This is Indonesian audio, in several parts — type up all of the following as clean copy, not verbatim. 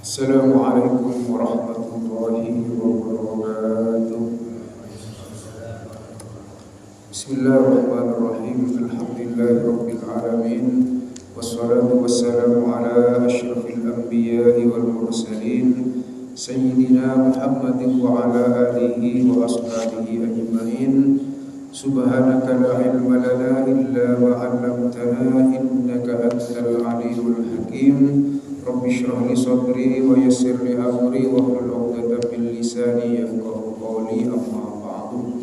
Assalamualaikum warahmatullahi wabarakatuh. Bismillahirrahmanirrahim. Alhamdulillahirabbil alamin. Wassalatu wassalamu ala asyrafil anbiya'i wal mursalin sayyidina Muhammadin wa ala alihi wa ashabihi ajmain. Subhanaka la ilma lana illa ma 'allamtana innaka antal alimul hakim. Rabbi shrah li sadri wa yassir li amri wa hlul 'uqdatam min lisani yafqahu qawli, amma ba'du.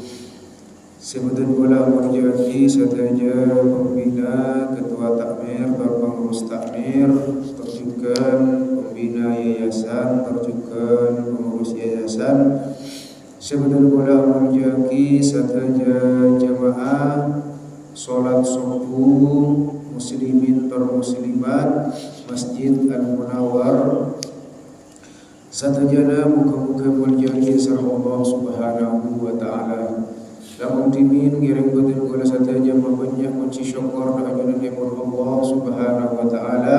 Sebutan bola berjati sadaja pembina, ketua takmir, pengurus takmir, terjugan pembina yayasan, terjugan pengurus yayasan. Sebutan bola berjati sadaja jamaah salat subuh muslimin tor muslimat Masjid Al-Munawwar. Satajana muka-muka muljaki sarah Allah subhanahu wa ta'ala. Lamun timin ngiring batin kula sataja mabanyak kunci syukur na ajunan ipun Allah subhanahu wa ta'ala.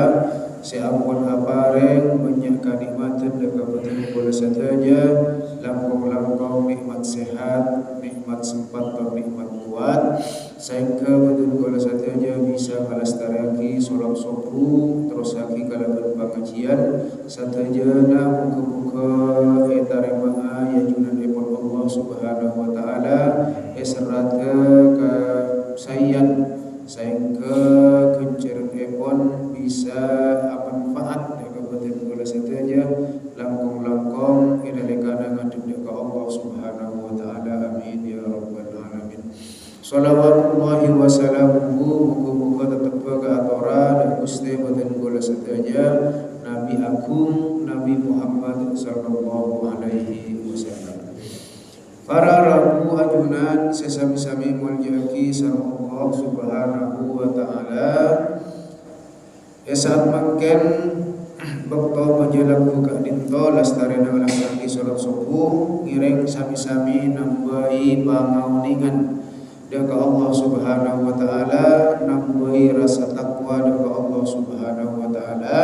Seampun apareng banyak kanikmatan dekat batin kula sataja. Langkong-langkong nikmat sehat, nikmat sempat atau nikmat kuat, sehingga batin kula sataja bisa kalestaraki sholat subuh terus haki kalaban pengajian satajana muka-muka etarema yajunan ipun Allah subhanahu wa ta'ala serata ka sayan sehingga kenceran ipun bisa manfaat dekat batin kula sataja langkong-langkong edalekana ngadep ka Allah subhanahu wa ta'ala. Amin ya rabbal alamin. Salawatullahi wa salamuhu muka-muka tetap ke atora dan gusti batin kula sataja Nabi Agung Nabi Muhammad sallallahu alaihi wasallam. Para rabu ajunan sesami-sami muljaki sareng Allah subhanahu wa ta'ala. Saat mangken bakto menjelang buka dinto lastarena laki salat subuh ngiring sami-sami nambahi pangauningan dekat Allah subhanahu wa ta'ala, nambahi rasa takwa dekat Allah subhanahu wa ta'ala.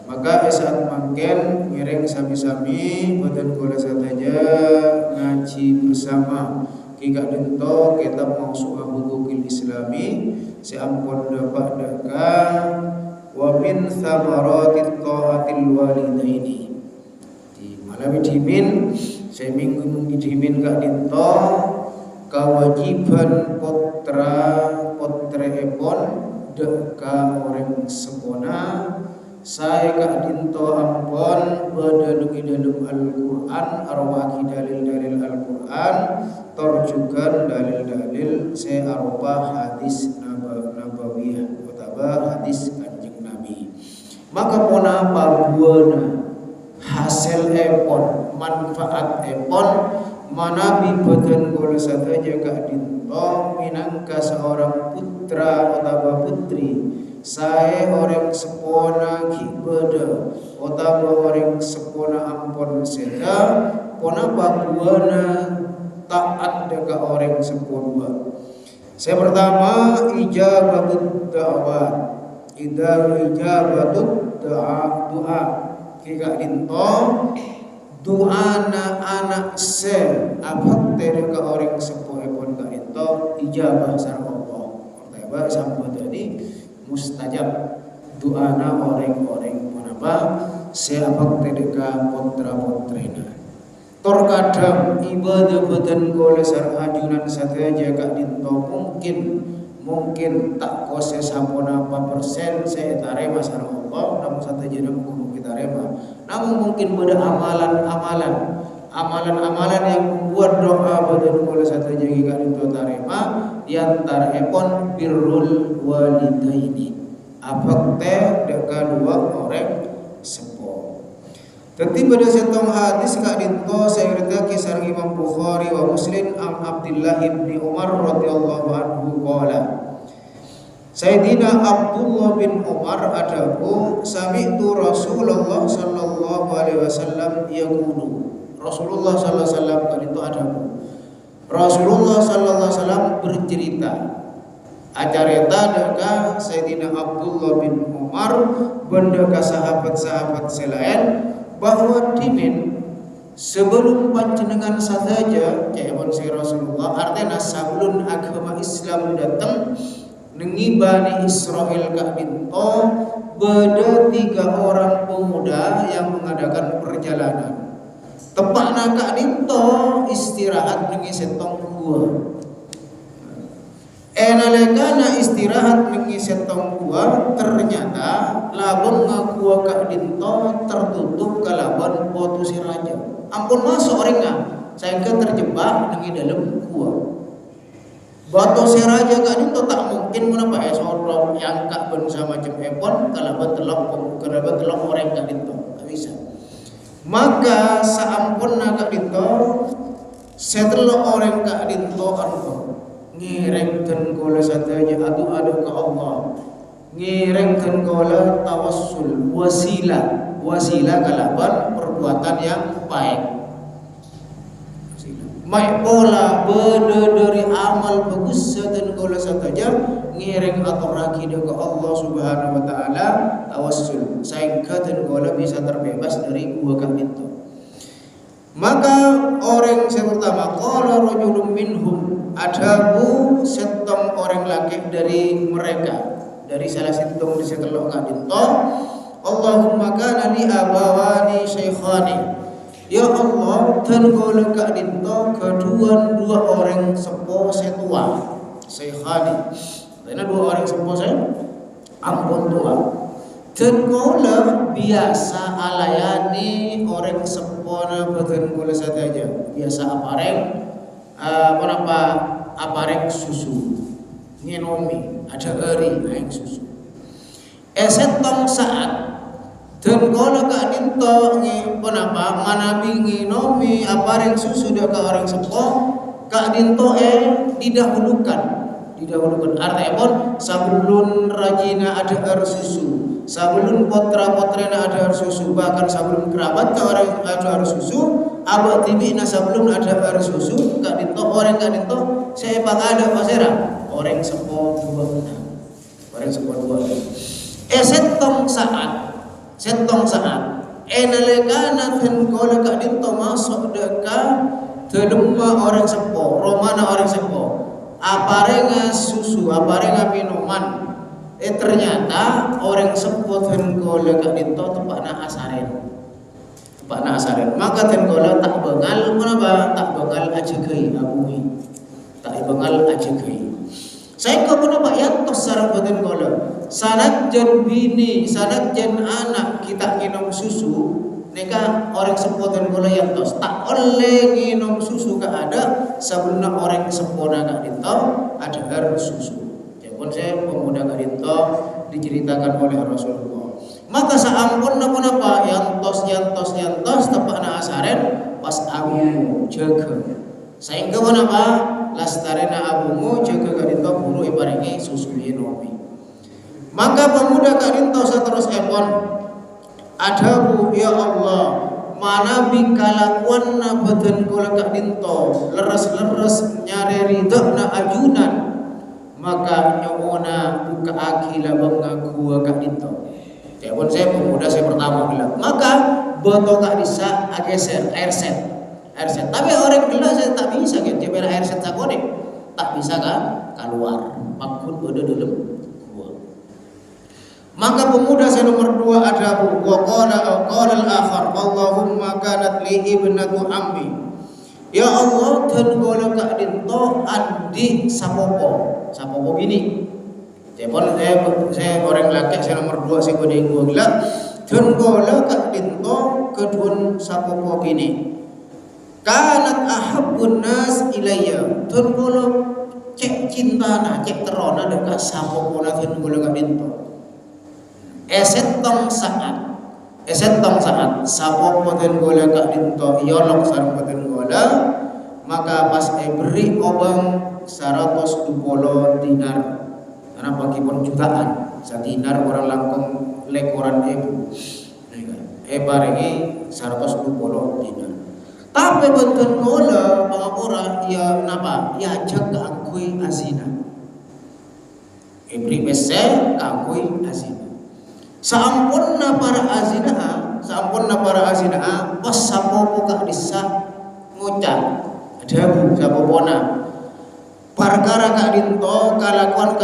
Maka saat mangken ngiring sami-sami badan kula sataja ngaji bersama kika dinto kitab Mawsu'ah Hukukil Islami seampun dapat dekat wa min thamaratit ta'atil walidaini. Di malam dimin saya minggu dimin kak dinto kewajiban potre epon deka orang sepona saya kak dinto ampon badaluki dalam Al-Quran arwaki dalil-dalil Al-Quran terjugan dalil-dalil saya arwah hadis nabawiyah utaba hadis kanjeng Nabi. Maka pona pabuana hasil epon manfaat epon manabi badan kula sataja kak dinto minangka seorang putra atau putri saya orang sepona kibada atau orang sepona ampon seda pona pabuana taat dekat orang sepona. Saya pertama ijabatut da'wat. Ijabatut doa kika dinto doa anak se abad dekat orang sepona pun kak dinto ijabah sareng Allah. Pertama sambut tadi mustajab doana orang-orang menapa siapa tedeka putra-putrina. Terkadang ibadah badan kula sareng ajunan sataja kak dinto mungkin tak kose sampuna apa persen saya tarema sareng Allah namun sataja namun kita rema. Namun mungkin pada amalan yang membuat doa badan kula sataja kak dinto tarema diantara epon birrul walidaini. Apa teh deka dua orang sepo. Tentu pada setong hadis kak dinto saya rita kisah Imam Bukhari wa Muslim an Abdullah bin Umar radhiyallahu anhu qala. Sayyidina Abdullah bin Umar adaku sami'tu Rasulullah sallallahu alaihi wasallam yaqulu. Rasulullah sallallahu alaihi wasallam kali itu adaku. Rasulullah sallallahu alaihi wasallam bercerita acareta deka Sayyidina Abdullah bin Umar benda ka sahabat-sahabat selain bahwa dimin sebelum panjenengan saja jaibun si Rasulullah artinya sebelum agama Islam datang nengi Bani Israel Kak Dinto beda 3 orang pemuda yang mengadakan perjalanan tepakna Kak Dinto istirahat nengi setong gua enalekana istirahat nengi setong gua ternyata labon ngagua Kak Dinto tertutup kalaban botu si raja ampun masuk orangnya sehingga terjebak nengi dalam gua botu si raja Kak Dinto tak mungkin menapa sorong yang Kak ben sama macam epon kalaban telok orang Kak Dinto tak bisa maka saampun Kak Dinto setelah orang Kak Dinto arpo ngirengkan kola satanya adu ke Allah ngirengkan kola tawassul wasilah kalaban perbuatan yang baik baik pola beda dari amal bagus dan kola satanya ngireng atau rakidah ke Allah subhanahu wa ta'ala tawassul sehingga dan kola bisa terbebas dari gua Kak Dinto. Maka orang yang pertama qala rajulun minhum adabu setong orang laki dari mereka dari salah satu di setelok Kak Dinto Allahumma kana li abawani syaikhani ya Allah dan qala Kak Dinto kedua orang sepuh setua syaikhani karena 2 orang sepuh saya ampun tua dan kola biasa alayani orang sepona badan kola saja biasa apareng susu ngenomi ada eri aing susu esetong saat dan kola Kak Dinto manabi ngenomi apareng susu dia ke orang sepo Kak Dinto didahulukan artinya pun sebelum rajina ada air susu sebelum potra-potrena ada air susu bahkan sebelum kerabat ke orang ada air susu abad tibina sebelum ada air susu Kak Dinto orang Kak Dinto saya ada pasera orang sepo dua setong saat enalekana dan kola Kak Dinto masuk dekat terlemah orang sepo romana orang sepo aparenga susu aparenga minuman ternyata orang sepot hengkola Kak Dinto tepakna asaren maka hengkola tak bengal ajegai abui tak bengal ajegai saya kau kenapa yantos sarang boten kola sanat jan bini sanat jan anak kita minum susu neka orang sepot hengkola yantos tak oleh minum susu ada sebelum orang sepona Kak Dinto ada air susu pun saya pemuda Kak Dinto diceritakan oleh Rasulullah maka saampun napa yantos tepakna asaren pas abumu jaga sehingga menapa lastarena abumu jaga Kak Dinto buru ibaringi susu nomi maka pemuda Kak Dinto saterus epon adabu ya Allah mana bikalakuan badan kula Kak Dinto leres nyare ridho na ajunan maka nyomona buka akila mengaku Kak Dinto ya pun saya pemuda saya pertama bilang maka botol Kak Disa ageser air set tapi orang bilang saya tak bisa gitu dia air set sakone tak bisa kan keluar makun udah dalam gua maka pemuda saya nomor 2 ada wa qala al-akhar Allahumma kanat li ibnatu ammi ya Allah dan kula Kak Dinto adik sapopo bini telepon saya orang laki saya nomor 2 saya kode gua gila dan kula Kak Dinto kedua sapopo bini kanat ahabbun nas ilayya dan kula cek cinta cek terona dekat sapopo na dan kula Kak Dinto esetong saat sapopo dan kula Kak Dinto yolok sareng boten kula maka pas beri obang 120 dinar karena bagipun jutaan sadinar orang langkung lekoran ibu barengi 120 dinar tapi boten kula pangapura ya napa ya jaga angkui azina ibri bese kangkui azina. Saampunna para azina pas sapopo kak disa ngucap ada bu sapopona perkara kak dinto kalakuan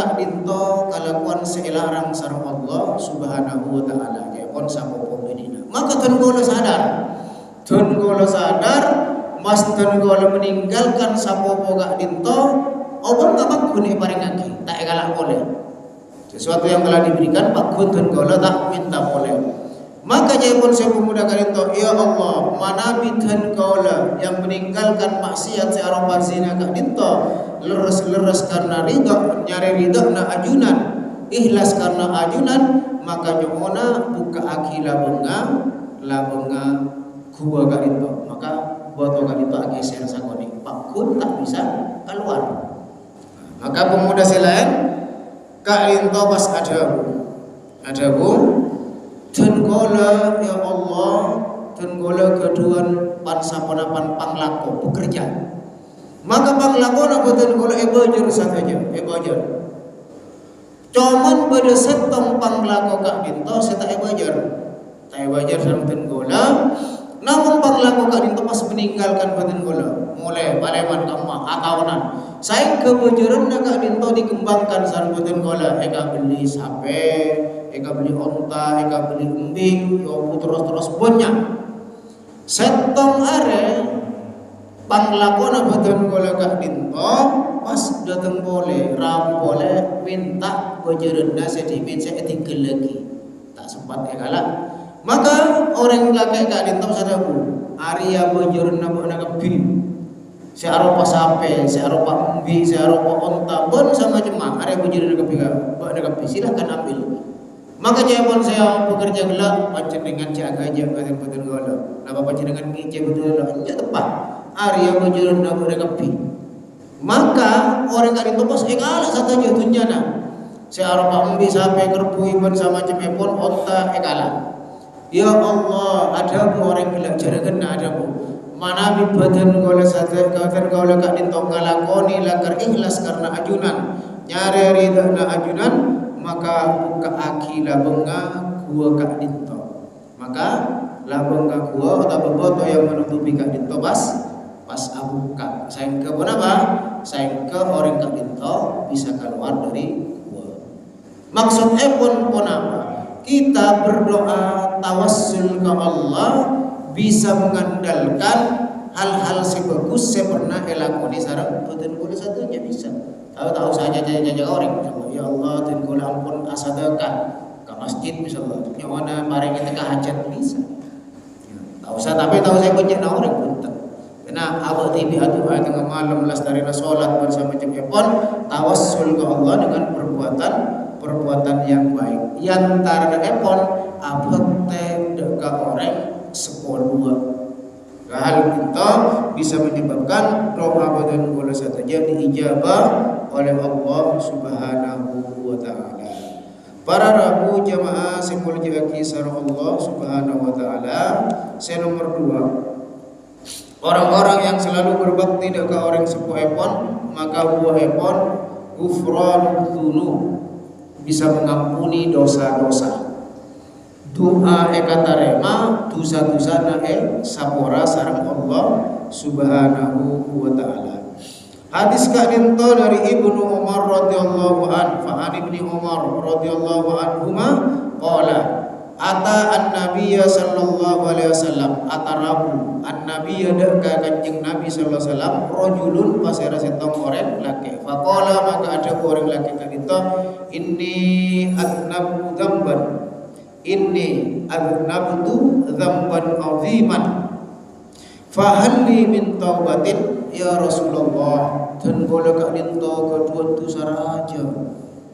kalakuan seilarang sareng Allah subhanahu wa ta'ala pon sapopo bedina. Maka tun gola sadar mas tun gola meninggalkan sapopo kak dinto obon gak gune paringaki tak galak boleh. Sesuatu yang telah diberikan pak tun gola tak minta boleh. Maka jepun saya pemuda kalinto, ya Allah, mana bidhan kaula yang meninggalkan maksiat searah zina kak dinto, leres karena ridho, nyari ridho na ajunan, ikhlas karena ajunan, maka nyomona buka aki labenga gua kak dinto. Maka buat kak dinto aki share sakoni, pak kun tak bisa keluar. Maka pemuda selain kak dinto pas ada bu. Tenggola ya Allah, tenggola keduan pansaponapan panglako bekerja. Maka panglako nak tenggola ebajar saja, ebajar. Cuman pada setong panglako kak dinto seta ebajar, tak ebajar sama tenggola. Namun panglako kak dinto pas meninggalkan tenggola, mulai paleman kama atahunan. Saya kebajaran nak kak dinto dikembangkan sama tenggola, eka beli sape. Eka beli onta, eka beli umbing, yobu terus banyak. Setong are panglakona badan gola kak dinto pas datang boleh, ram boleh minta bajarenda sedimin saya tinggal lagi. Tak sempat ekalah. Maka orang laki kak dinto sadaku, Arya bajarenda buat nak kebi. Searopa sape, searopa umbing, searopa onta, bon sama jemaah. Arya bajarenda kebi buat nak kebi. Silakan ambil. Maka jawabon saya bekerja gelap macam dengan jaga betul gola. Napa macam dengan gice betul gola. Ya tepat. Arya bajaran nak kepi. Maka orang kali topos ekala satu aja tunjana. Saya arpa umbi sampai kerbu iban sama cemepon otta ekala. Ya Allah, ada bu orang bilang jarakan ada bu. Mana badan gola satu kawan gola kak dintong ngalakoni lakar ikhlas karena ajunan. Nyari ridha na ajunan. Maka buka aki labenga gua kak dinto. Maka labenga gua atau beboto yang menutupi kak dinto pas abuka. Sayang ke apa? Sayang ke orang kak dinto bisa keluar dari gua. Maksudnya pun apa? Kita berdoa tawassul ke Allah bisa mengandalkan hal-hal sebagus saya pernah elakoni sarang betul satunya bisa. Tahu saja jaga orang. Ya Allah, tenggola ampun asadaka ke masjid misalnya. Yang mana paling kita ke hajat bisa. Tahu saya tapi tahu saya punya orang pun. Karena awak tibi atuh tengah malam lastarina salat bersama jempon tawassul ke Allah dengan perbuatan yang baik. Yang tarana epon abot teh dekat orang sepuluh. Hal kita bisa menyebabkan doa badan bola saja diijabah oleh Allah Subhanahu wa taala. Para rabu jamaah simpul jaki sareng Allah Subhanahu wa taala. Saya nomor 2. Orang-orang yang selalu berbakti dekat orang sepuh epon, maka buah epon ghufran dzunub, bisa mengampuni dosa-dosa. Doa eka tarema dosa-dosa na sapora sareng Allah Subhanahu wa taala. Hadis kak dinto dari Ibnu Umar radhiyallahu an, fa Ibnu Umar radhiyallahu anhuma qala ata an-nabiyya sallallahu alaihi wasallam atarabu an-nabiyya deka kanjeng Nabi sallallahu alaihi wasallam rajulun pasera setong orang laki faqala maka ada orang laki kak dinto inni adnabu dzamban inni adnabtu dzamban aziman fahalli min taubatin ya Rasulullah. Dan boleh kak dinto kedua dosa raja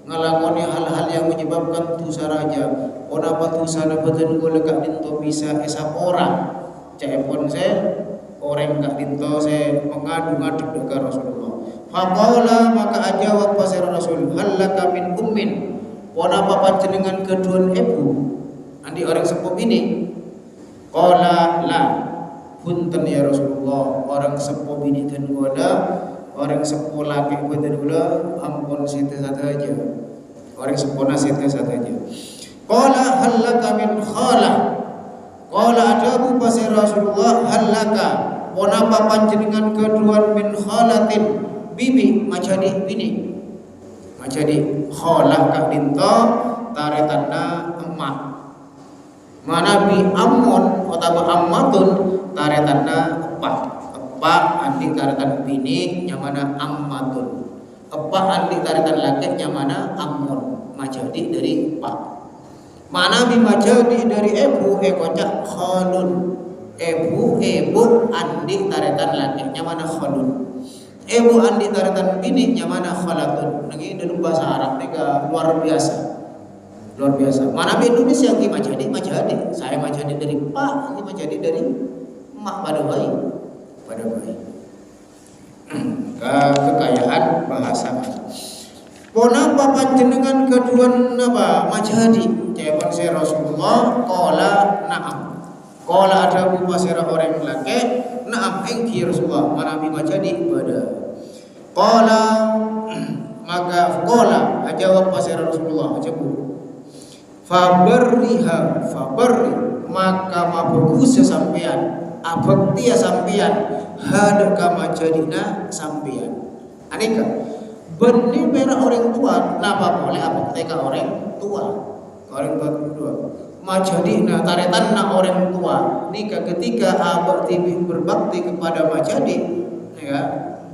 ngelakoni hal-hal yang menyebabkan dosa raja. Onapa dosa na badan boleh kak dinto bisa esapora cepon saya orang kak dinto saya mengadu-ngadu dekat Rasulullah. Faqala maka ajawab pasir Rasul halaka min ummin onapa panjenengan kedua ibu andi orang sepuh ini. Qala la punten ya Rasulullah, orang sepuh bini dan gula, orang sepuh laki dan gula, ampun sita satu aja. orang sempurna satenya. Qala hallaka min khala. Qala adabu pasir Rasulullah hallaka onapa panjenengan keduan min khalatin bibi majadi bini. Majadi khalah kak dinto taretanna emak. Mana bi amun atau ammatun taretanna epak. Epak andi taretan bini nyamana ammatun. Epak andi taretan laki nyamana amun. Majadi dari epak. Mana bima jadi dari ebu ekocak khalun. Ebu andi taretan laki nyamana khalun. Ebu andi taretan bini nyamana khalatun. Ini dalam bahasa Arab nika luar biasa. Luar biasa. Mana di Indonesia ki majadi. Saya majadi dari pak, ini majadi dari emak pada bayi. Kekayaan bahasa. Ponapa panjenengan keduan napa majadi? Jawaban saya Rasulullah qala na'am. Qala ada pasira orang laki na'am engki Rasulullah manabi majadi pada. Qala maka qala jawab pasira Rasulullah ajabu. Fabarri maka mabagus sampean abekti sampean hadaka majadina sampean. Anika benih merah orang tua, napa boleh abekti ka orang tua? Orang tua majadina taretan na orang tua nika ketika abekti berbakti kepada majadi ya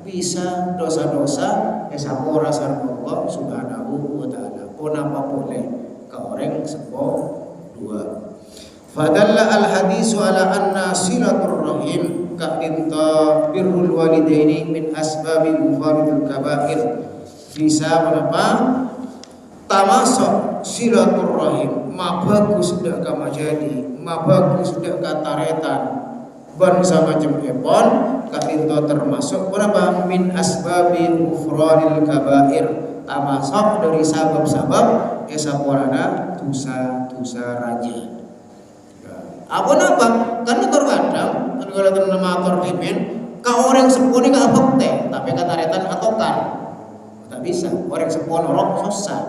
bisa dosa-dosa sapora sareng Allah Subhanahu wa taala. Ponapa boleh ka orang sepo dua. Fadalla al hadisu ala anna silatur rahim ka dinta birrul walidaini min asbabi mufaridul kabair. Bisa menapa tamasuk silatur rahim ma bagus dak ka majadi ma bagus dak ka taretan ban sama jempon ka dinta termasuk menapa min asbabi mufaridul kabair tamasuk dari sabab-sabab esaporana dosa-dosa raja. Apa napa? Karena terkadang kalau nama terpimpin, kau orang seponi ka abekte, tapi kata retan atokar. Tak bisa. Orang sepon orang susah.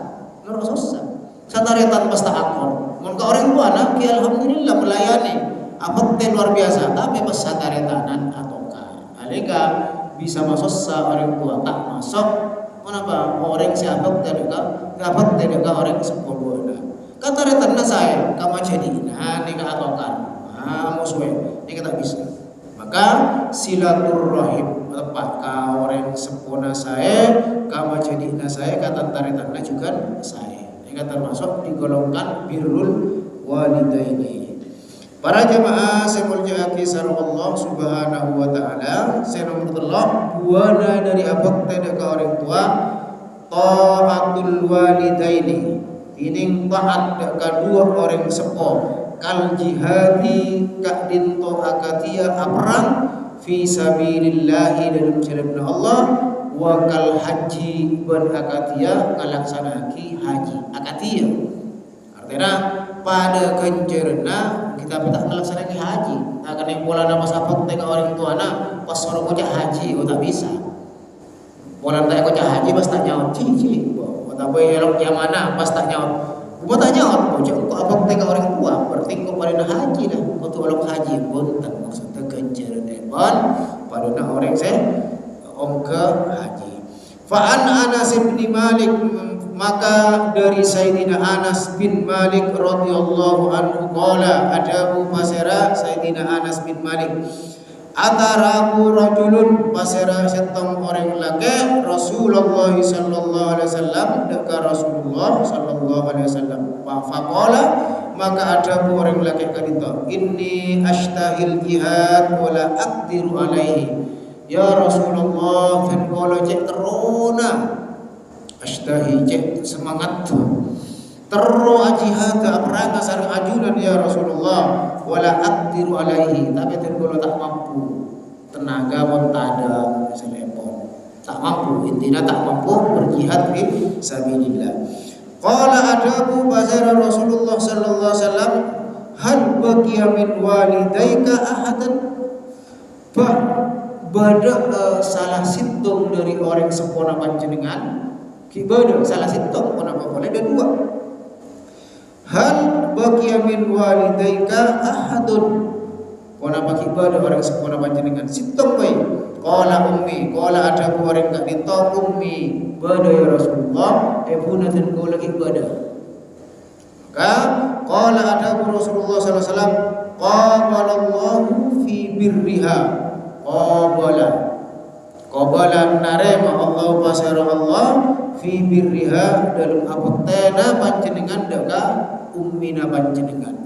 Sataretan pasta akor. Mun ka orang tua nak alhamdulillah melayani. Abekte luar biasa, tapi pas sataretanan atokar. Alika bisa masuk orang tua tak masuk. Kenapa? Orang siapa dapat tidak orang sepuluh ada. Kata retan saya, kamu jadi nah ini katakan, musuh ini kita bisa. Maka silaturahim tepat kau orang sepuluh saya, kamu jadi saya kata taretan juga saya. Ini termasuk digolongkan birrul walidaini. Para jamaah saya mulyaki sareng Allah Subhanahu wa taala, saya nomor buana dari abad tidak ke orang tua taatul walidaini. Ini taat dekat dua orang sepo kal jihadi kak dinto akatia perang fi sabilillah dalam jalan Allah wa kal haji ban akatia kalaksanaki haji akatia. Artinya pada kencerna kita tak melaksanakan haji. Tak kena pola nama sapok tengah orang tua anak pas orang kocak haji, tak bisa. Pola tak kocak haji pas tak nyaut, cici. Tak boleh elok yang mana pas tak nyaut. Kau tak nyaut, kocak kau apa tengah orang tua. Berarti kau pada haji dah. Kau tu elok haji pun tak maksudnya kencer depan pada nak orang saya ke haji. Fa'an Anas bin Malik maka dari Sayyidina Anas bin Malik radhiyallahu anhu qala adabu pasera Sayyidina Anas bin Malik atarabu rajulun pasera setong orang laki Rasulullah sallallahu alaihi wasallam dekat Rasulullah sallallahu alaihi wasallam faqala maka adabu orang laki kadito inni ashtahil jihad wala aqdiru alaihi ya Rasulullah fin qala cek teruna ashtahi cek semangat terro jihad perang sareng ajunan ya Rasulullah wala aqdiru alaihi tapi kalau tak mampu tenaga pun tak ada selepon tak mampu intinya tak mampu berjihad fi sabilillah. Qala adabu bazara Rasulullah sallallahu alaihi wasallam hal baqiya min walidaika ahadan bada salah situng dari orang sepona panjenengan Ibadah salah situng pun apa boleh ada dua. Hal baqiya min walidaika ahadun. Pun apa ibadah orang sepona panjenengan situng bae. Qala ummi, qala ada orang gak dito ummi. Ibadah ya Rasulullah, punten kula ibadah. Maka qala ada Rasulullah sallallahu alaihi wasallam qabalallahu fi birriha. Qabala narema Allah pasara Allah fi birriha dalam apektena panjenengan daka ummina panjenengan.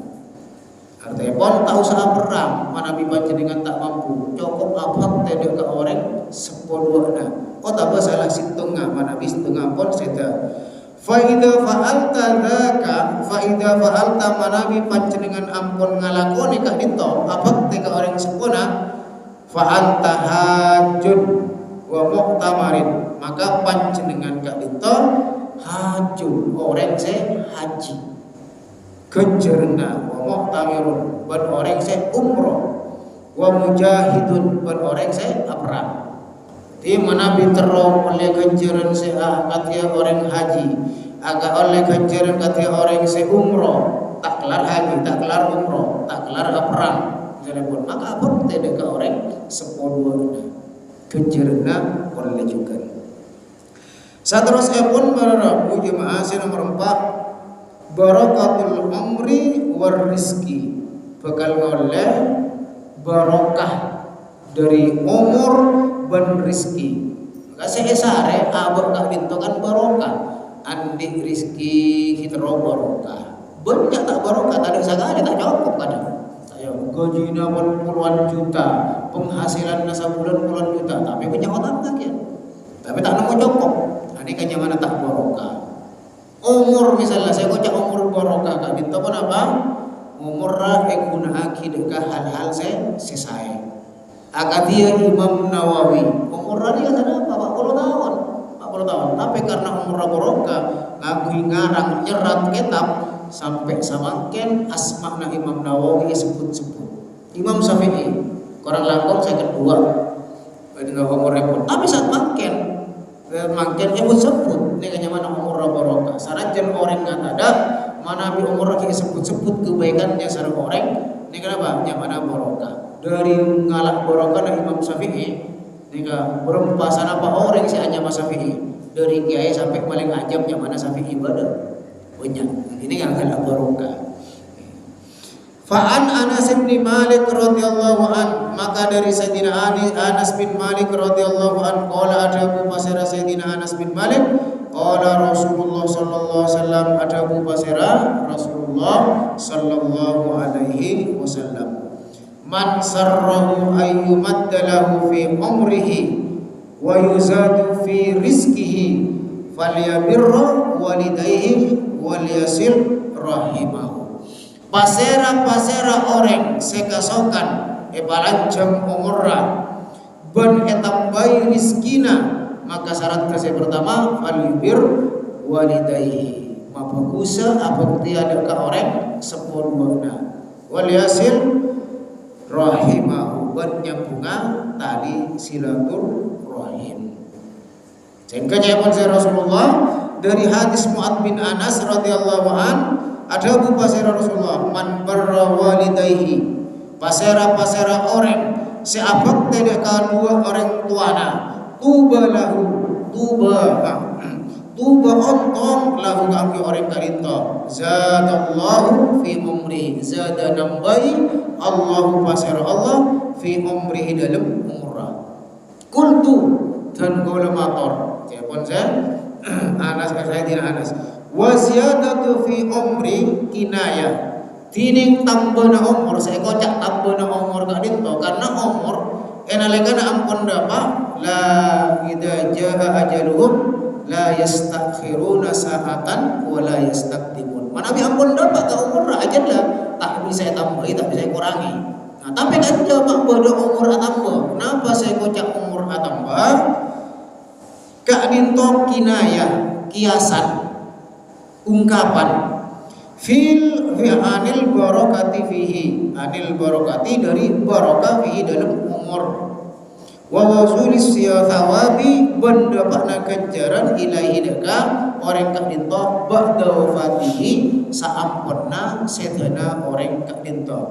Artinya pun tahu saat perang manabi panjenengan tak mampu cukup abad daka orang sepuluhna. Oh tak salah setengah manabi setengah pun seda. Faida fa'alta manabi panjenengan ampun ngalakoni kak dito abad daka orang sepuluhna fa'alta hajun wa muqtamarin, maka panjenengan kak dito hajun orang se haji kejerna wa muqtamirun ban orang se umroh wa mujahidun ban orang se perang. Di mana bitero oleh kejeran se katia orang haji agak oleh kejeran katia orang se umroh tak kelar haji tak kelar umroh tak kelar perang pun maka apa tidak ke orang sepuluhnya kejerna oleh juga. Saterusnya pun para jemaah nomor 4 barakatul umri war rizki, bakal oleh barakah dari umur dan rizki. Maka sehesare abang kak bintokan barokah andi rizki kita barokah banyak tak barokah tak ada sekali tak cukup kadang. Gajinya puluhan juta, penghasilan sebulan puluhan juta, tapi punya otak kan? Tapi tak nemu cukup. Ini kan mana tak barokah. Umur misalnya saya kocak umur barokah kan? Itu pun apa? Umur guna akidakah hal-hal saya selesai. Akadia Imam Nawawi umur dia sana 40 tahun, 40 tahun. Tapi karena umur barokah, ngaku ngarang nyerat kitab sampai samaken asmakna Imam Nawawi sebut-sebut. Imam Syafi'i orang langkong saya kedua dengan umur repot. Tapi saat makin sebut ini kayaknya mana umur barokah. Sarajan orang nggak ada mana bi umur lagi sebut-sebut kebaikannya sarang orang. Ini kenapa? Yang mana barokah. Dari ngalak barokah dari Imam Syafi'i. Nika berumpasan apa orang si hanya Mas Syafi'i. Dari kiai sampai paling ajam yang mana Syafi'i ibadah. Banyak. Ini yang agak barokah. Fa'an Anas bin Malik radhiyallahu an, maka dari Sayyidina Anas bin Malik radhiyallahu an qala adabu pasira Sayyidina Anas bin Malik qala Rasulullah sallallahu alaihi wasallam adabu pasira Rasulullah sallallahu alaihi wasallam man sarrahu ayyumadda lahu fi umrihi wa yuzadu fi rizqihi falyabirra walidayhi walyasil rahimahu. Pasera orang sekasokan balancam umurra ban etambai rizkina, maka syarat yang pertama falibir walidayhi mabagusa abukti ada ke orang sepuluhna walyasil rahimahu ban nyambunga tali silaturahim. Sehingga nyebut Rasulullah dari hadis Mu'ad bin Anas radhiyallahu an ada bu pasera Rasulullah man barra walidayhi pasera orang seabak tidak kedua orang tuana tuba lahu tuba ontong lahu kaki orang karito zadallahu fi umri zada nambai Allahu pasera Allah fi umri dalam umrah kultu dan golemator siapun saya Anas Sayyidina Anas wa ziyadatu fi umri kinayah tining tambana umur saya kocak tambana umur gak dinto karena umur enalekana ampun dapat la idza jaa ajaluhum la yastakhiruna sa'atan wa la yastaqdimun. Mana bi ampun dapat ke umur aja lah tak bisa tambahi tak bisa kurangi. Nah, tapi kan jawab bodoh umur atambah. Kenapa saya kocak umur atambah? Kak dinto kinayah kiasan ungkapan anil barokati fihi anil barokati dari barokah fihi dalam umur wa wasulis thawabi bendapatna ganjaran ilahi deka orang kak dinto ba'da wafatihi saamponna sedana orang kak dinto.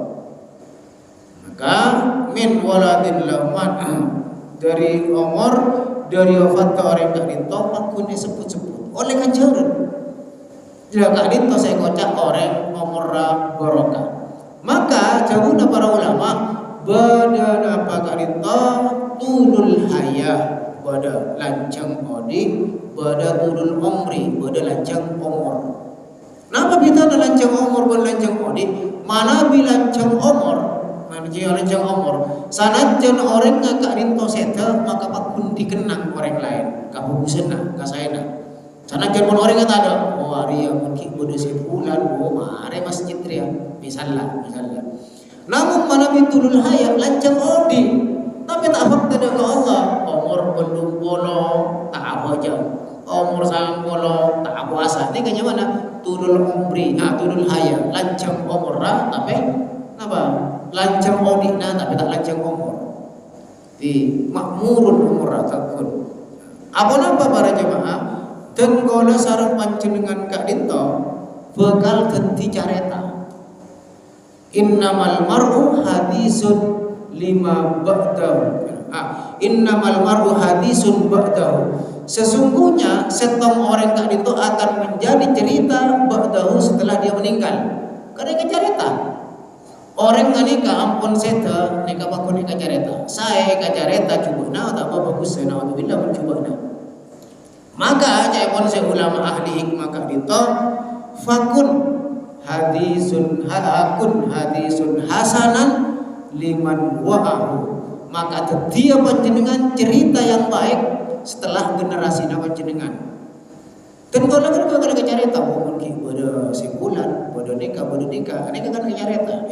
Maka min waladin laman dari umur dari wafat orang kak dinto pakune sebut-sebut oleh ganjaran. Jika kak dinto saya kocak orang umur barokah. Maka jauhna para ulama badana apa kak dinto tulul hayah pada lancang odi pada tulul umri pada lancang umur. Napa kita ada lancang umur pada lancang odi mana bilancang umur manusia lancang umur sanajan orang ngakak rinto seta maka pakun dikenang orang lain kamu busena kasayana sanajan pun orang kata ada oh hari yang mungkin bodoh sebulan oh mare masjid ria misalnya namun mana bitulul hayah lancang odi tapi tak fakta dengan Allah umur belum bolong tak apa aja umur sang bolong tak apa asa ini kayaknya mana turul umri turul haya lancang umur tapi apa lancang odina tapi tak lancang umur di makmurun umur takun apa napa para jemaah dan gola sarang panjenengan kak dinto bekal ganti careta innamal mar'u hadisun lima ba'dahu innamal mar'u hadisun ba'dahu sesungguhnya setong orang kak itu akan menjadi cerita ba'dahu setelah dia meninggal karena cerita orang neka ampun seta neka pakun neka cerita saya neka cerita coba nah tak apa bagus saya naudzubillah mencoba nah maka saya pun saya ulama ahli hikmah kak itu fakun hadisun hasanan liman wa'ahu maka dia panjenengan cerita yang baik setelah generasi panjenengan. Dan kalau cerita mungkin pada sebulan, pada nikah, ini kan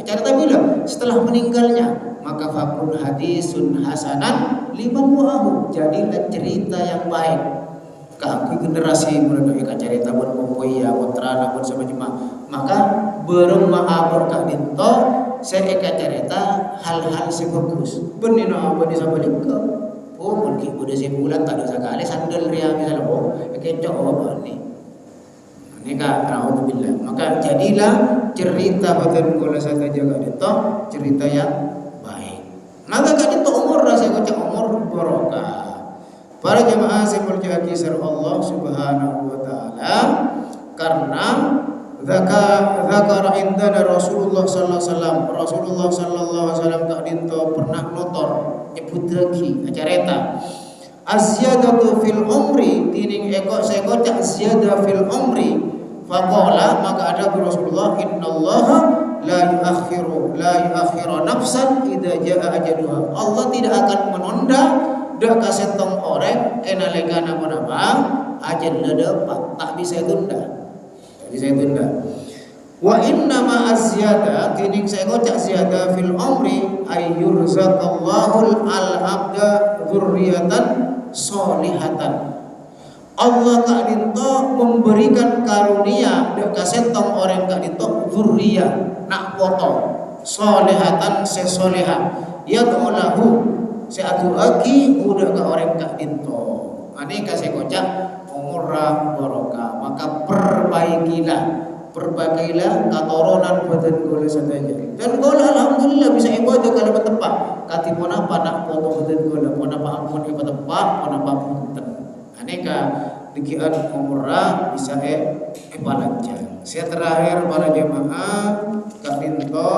cerita bilang setelah meninggalnya maka fakun hadisun hasanan liman wa'ahu jadilah cerita yang baik. Kaki generasi mereka cerita buat mempunyai putra pun sama jemaah maka bermaabur kak dinto saya cerita hal-hal yang bagus benino apa di sama lingka oh mungkin udah sebulan tak ada sekali sandal ria misalnya oh kecok apa ini kak naudzubillah maka jadilah cerita batin kola saya jaga dinto cerita yang baik maka kak dinto umur rasa kocak umur barokah. Para jemaah yang berjaya kisah Allah Subhanahu wa taala karena zakara indana Rasulullah sallallahu alaihi wasallam tak dinto pernah notor nyebut lagi acareta asyadatu fil umri tining eko seko cak asyada fil umri faqala maka ada Rasulullah innallaha la yuakhiru nafsan idza jaa ajaluha Allah tidak akan menunda dak kasetong orang enalekana apa ajal dapat tak bisa tunda wa inna ma asyada tining saya kocak ziyada fil umri ayyurzaqallahu al-abda dzurriatan sholihatan Allah kak dinto memberikan karunia dak kasetong orang kak dinto dzurriyah nak potong sholihatan sesoleha yad'ulahu seatu aki udah ke orang kak dinto ane kasih kocak umur barokah maka perbaikilah katoronan badan gole saja dan gole alhamdulillah bisa ibadah kalau bertempat katipun apa nak potong badan gole pun apa ampun ibadah tempat pun apa punten ane ka dikian umur bisa lancar saya terakhir para jemaah kak dinto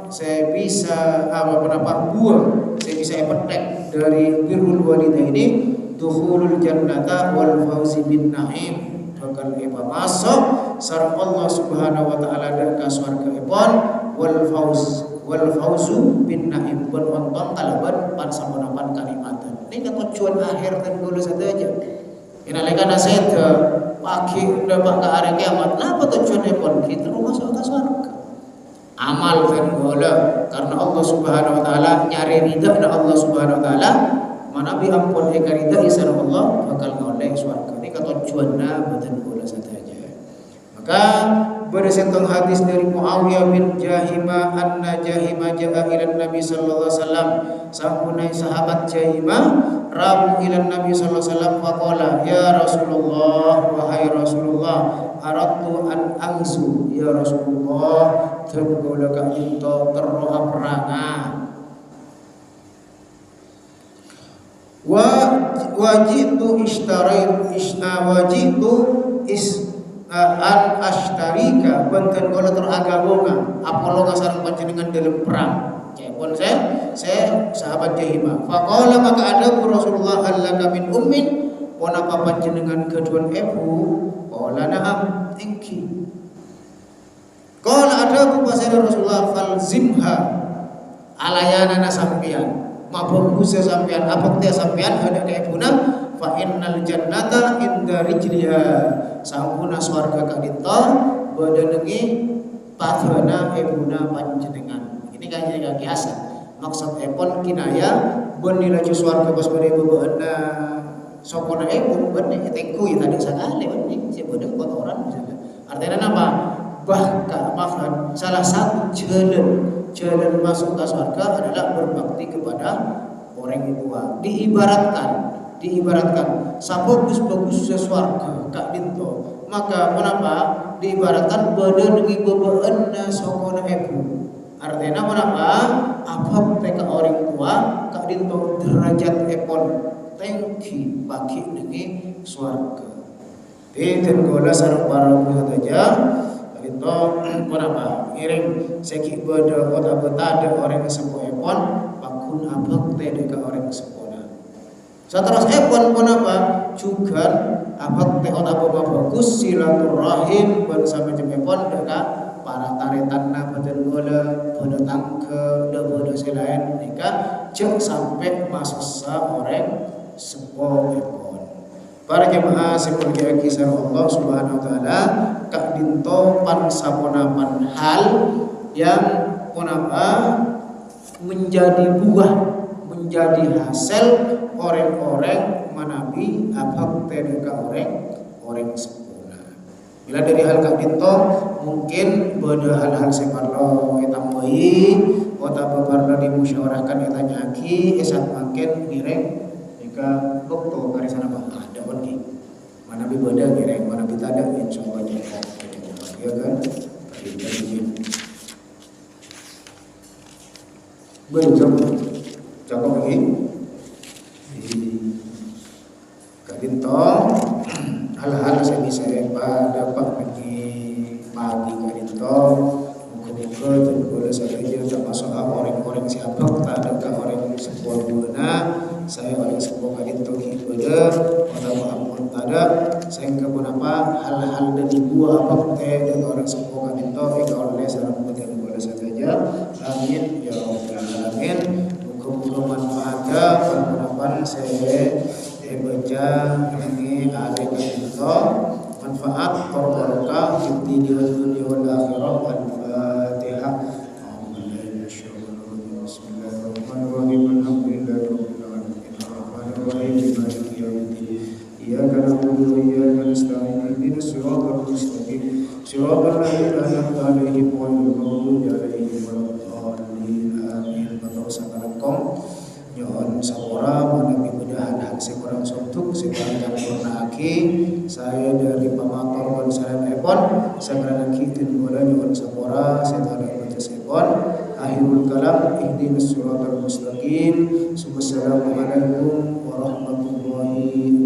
saya bisa apa buah saya bisa petek dari birrul walidaini dukhulul jannata wal fauzi bin naim bakal iba masuk sareng Allah Subhanahu wa taala dan ka swarga ipun wal fauzu bin naim pun ontong kalaban pan sampun kalimatan ini tujuan akhir dan dulu saja inalika nasihat pagi dapat ke hari kiamat napa tujuannya pun kita masuk ke swarga amal kan gola karena Allah Subhanahu wa taala nyari ridha dan Allah Subhanahu wa taala manabi ampun eka ridha isar Allah bakal ngoleh swarga ini tujuanna badan gola saja maka berdasarkan hadis dari Muawiyah bin Jahimah anna Jahimah ja'a ila Nabi sallallahu alaihi wasallam, sahabat sahabat Jahimah rabu ila Nabi sallallahu alaihi wasallam faqala ya Rasulullah, wahai Rasulullah, aradtu an angzu ya Rasulullah, tergola ka into terroa perangan wajitu an ashtarika benten kalau teragamonga apolo ngasarang panjenengan dalam perang cepon saya sahabat Jahimah faqala maka ada Rasulullah allaka min ummin pona panjenengan keduan ibu qala na'am engki qala ada pasal Rasulullah falzimha alayana sampean mabukuse sampean apa teh sampean ada ke ibuna fa innal jannata inda rijliha sampuna swarga ka dinta badanengi patrana ibuna panjenengan. Ini kayaknya kaki hasan maksud epon kinaya beuni raju swarga pas bade bebeuna sopona ibu beuni tengku ya tadi sakali beuni si beudeuh kotoran misalnya artinya apa bahkan makan salah satu jalan masuk ke surga adalah berbakti kepada orang tua. Diibaratkan sabagus-bagus surga kak dinto maka kenapa diibaratkan badan dengan bebeuna sokona ibu artinya kenapa apa mereka orang tua kak dinto derajat epon tengki bagi dengan surga dan gola sarang para saja itu kenapa ngiring seki beda kota beta ada orang yang sepuh epon pakun abak teh deka orang yang sempurna seterus epon kenapa juga abak teh kota bapa bagus silaturahim bersama jem epon deka para taretanna badan gola pada tangke da pada selain deka cek sampai masa orang sepuh epon. Para jemaah semuanya kisah Allah Subhanahu wa taala kak dinto pan saponapan hal yang punapa menjadi buah menjadi hasil orang-orang manabi abang tedeka orang sempurna. Bila dari hal kak dinto mungkin beda hal-hal separlo kita moi kota bebarna dimusyawarahkan kita nyaki esat makin ngiring jika dokter dari sana ada lagi mana bi beda ngiring mana bi tada insyaallah ya kan benjok cakap lagi kadinto hal-hal saya bisa dapat lagi pagi kadinto muka-muka boleh saja termasuk orang-orang siapa tak ada orang sebuah guna saya orang sebuah kadinto ibadah atau ampun tada sehingga kenapa hal-hal dari buah apa teh dan orang sebuah kadinto oleh sarang dan boleh saja amin ya rabbal alamin muka-muka manfaatnya penerapan saya baca ini ada kadinto manfaat barokah di dunia wal akhirah wal fatihah. إياك نعبد وإياك نستعين اهدنا الصراط المستقيم صراط الذين أنعمت عليهم غير المغضوب عليهم ولا الضالين آمين. Assalamualaikum nyon sapora menawi mudahan hak sekurang suntuk sekurang sempurna aki saya dari pamator dan saya epon sekarang kita dimulai nyon sapora saya tahu baca sepon akhirul kalam ihdinas siratal mustaqim. Wassalamualaikum warahmatullahi